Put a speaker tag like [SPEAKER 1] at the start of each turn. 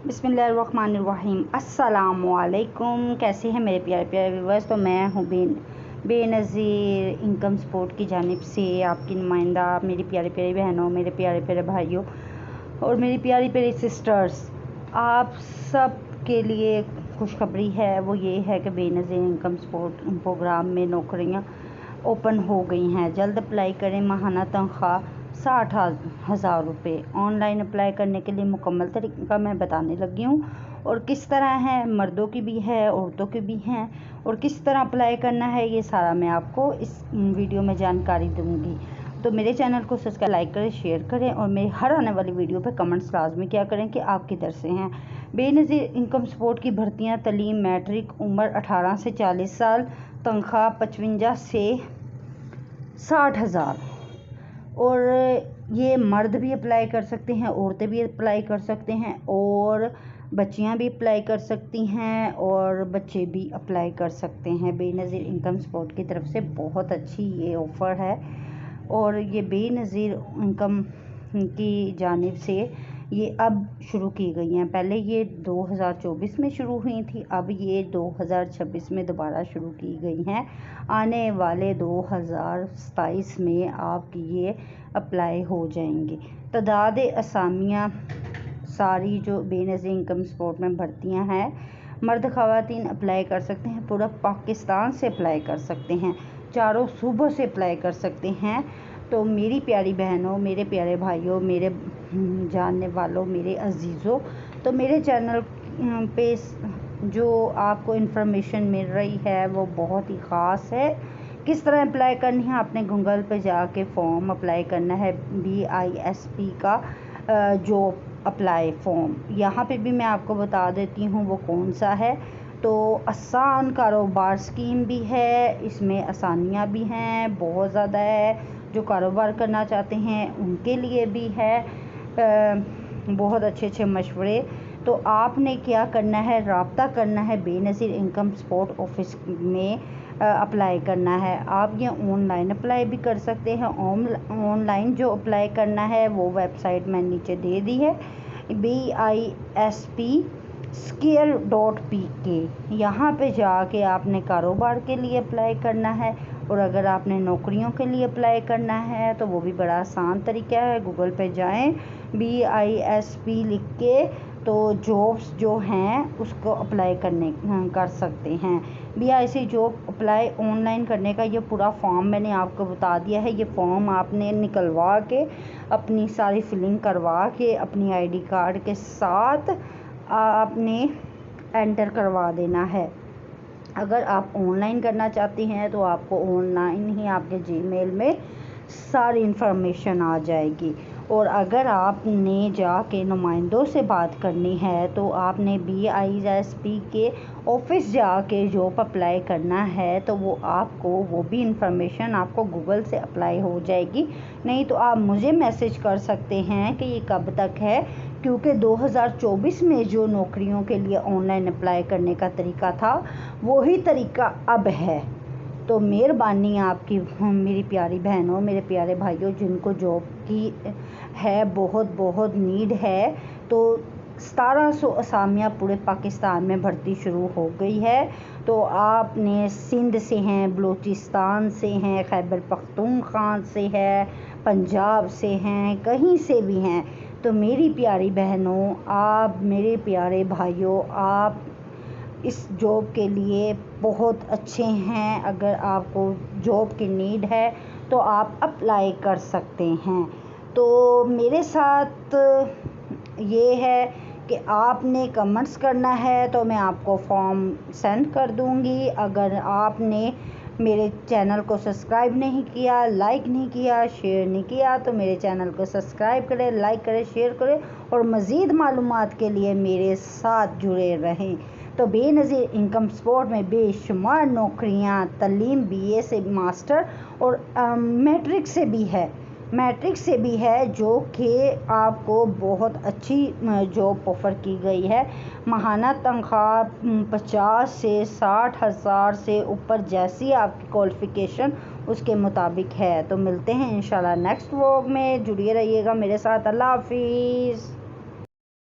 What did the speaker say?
[SPEAKER 1] बिस्मिल्लाहिर्रहमानिर्रहीम। अस्सलामुअलैकुम। कैसे हैं मेरे प्यारे प्यारे व्यूअर्स। तो मैं हूँ बेनज़ीर इनकम सपोर्ट की जानिब से आपकी नुमाइंदा। मेरी प्यारे प्यारी बहनों, मेरे प्यारे प्यारे भाइयों और मेरी प्यारी प्यारी सिस्टर्स, आप सब के लिए खुशखबरी है। वो ये है कि बेनज़ीर इनकम सपोर्ट प्रोग्राम में नौकरियाँ ओपन हो गई हैं। जल्द अप्लाई करें। माहाना तनख्वाह 60,000 रुपये। ऑनलाइन अप्लाई करने के लिए मुकम्मल तरीका मैं बताने लगी हूँ, और किस तरह है, मर्दों की भी है औरतों की भी हैं, और किस तरह अप्लाई करना है, ये सारा मैं आपको इस वीडियो में जानकारी दूँगी। तो मेरे चैनल को सब्सक्राइब, लाइक करें, शेयर करें, और मेरी हर आने वाली वीडियो पे कमेंट्स लाजमी क्या करें कि आप किधर से हैं। बेनज़ीर इनकम सपोर्ट की भर्तियाँ तलीम मैट्रिक, उम्र 18 से 40 साल, तनख्वाह 55 से 60,000। और ये मर्द भी अप्लाई कर सकते हैं, औरतें भी अप्लाई कर सकते हैं, और बच्चियां भी अप्लाई कर सकती हैं, और बच्चे भी अप्लाई कर सकते हैं। बेनज़ीर इनकम सपोर्ट की तरफ से बहुत अच्छी ये ऑफ़र है, और ये बेनज़ीर इनकम की जानिब से ये अब शुरू की गई हैं। पहले ये 2024 में शुरू हुई थी, अब ये 2026 में दोबारा शुरू की गई हैं। आने वाले 2027 में आपकी ये अप्लाई हो जाएंगी। तादाद असामियाँ सारी जो बेनज़ीर इनकम सपोर्ट में भर्तियाँ हैं, मर्द ख़वातीन अप्लाई कर सकते हैं। पूरा पाकिस्तान से अप्लाई कर सकते हैं, चारों सूबों से अप्लाई कर सकते हैं। तो मेरी प्यारी बहनों, मेरे प्यारे भाइयों, मेरे जानने वालों, मेरे अजीज़ों, तो मेरे चैनल पे जो आपको इन्फॉर्मेशन मिल रही है वो बहुत ही ख़ास है। किस तरह अप्लाई करनी है, आपने गूगल पे जाके फॉर्म अप्लाई करना है, BISP का जॉब अप्लाई फॉर्म। यहाँ पे भी मैं आपको बता देती हूँ वो कौन सा है। तो आसान कारोबार स्कीम भी है, इसमें आसानियाँ भी हैं, बहुत ज़्यादा है। जो कारोबार करना चाहते हैं उनके लिए भी है, बहुत अच्छे अच्छे मशवरे। तो आपने क्या करना है, राब्ता करना है बेनज़ीर इनकम सपोर्ट ऑफिस में अप्लाई करना है। आप ये ऑनलाइन अप्लाई भी कर सकते हैं। ऑनलाइन जो अप्लाई करना है वो वेबसाइट मैं नीचे दे दी है, BISP Scale.pk। यहाँ पे जाके आपने कारोबार के लिए अप्लाई करना है, और अगर आपने नौकरियों के लिए अप्लाई करना है तो वो भी बड़ा आसान तरीका है। गूगल पे जाएं, BISP लिख के, तो जॉब्स जो हैं उसको अप्लाई कर सकते हैं। BISP जॉब अप्लाई ऑनलाइन करने का ये पूरा फॉर्म मैंने आपको बता दिया है। ये फॉर्म आपने निकलवा के, अपनी सारी फिलिंग करवा के, अपनी ID कार्ड के साथ आपने एंटर करवा देना है। अगर आप ऑनलाइन करना चाहती हैं तो आपको ऑनलाइन ही आपके जीमेल में सारी इन्फॉर्मेशन आ जाएगी। और अगर आपने जाके नुमाइंदों से बात करनी है तो आपने BISP के ऑफिस जाके जॉब अप्लाई करना है, तो वो भी इन्फॉर्मेशन आपको गूगल से अप्लाई हो जाएगी। नहीं तो आप मुझे मैसेज कर सकते हैं कि ये कब तक है, क्योंकि 2024 में जो नौकरियों के लिए ऑनलाइन अप्लाई करने का तरीका था वही तरीका अब है। तो मेहरबानी आपकी, मेरी प्यारी बहनों, मेरे प्यारे भाइयों, जिनको जॉब की है बहुत बहुत नीड है, तो 1700 असामियाँ पूरे पाकिस्तान में भर्ती शुरू हो गई है। तो आपने सिंध से हैं, बलूचिस्तान से हैं, खैबर पख्तूनख्वा से है, पंजाब से हैं, कहीं से भी हैं। तो मेरी प्यारी बहनों, आप मेरे प्यारे भाइयों, आप इस जॉब के लिए बहुत अच्छे हैं। अगर आपको जॉब की नीड है तो आप अप्लाई कर सकते हैं। तो मेरे साथ ये है कि आपने कमेंट्स करना है तो मैं आपको फॉर्म सेंड कर दूंगी। अगर आपने मेरे चैनल को सब्सक्राइब नहीं किया, लाइक नहीं किया, शेयर नहीं किया, तो मेरे चैनल को सब्सक्राइब करें, लाइक करें, शेयर करें, और मज़ीद मालूमात के लिए मेरे साथ जुड़े रहें। तो बेनज़ीर इनकम सपोर्ट में बेशुमार नौकरियां तलीम BA से मास्टर और मैट्रिक से भी है, जो कि आपको बहुत अच्छी जॉब ऑफ़र की गई है। माहाना तनख्वाह 50 से 60,000 से ऊपर, जैसी आपकी क्वालिफ़िकेशन उसके मुताबिक है। तो मिलते हैं इंशाल्लाह नेक्स्ट व्लॉग में। जुड़िए रहिएगा मेरे साथ। अल्लाह हाफिज़।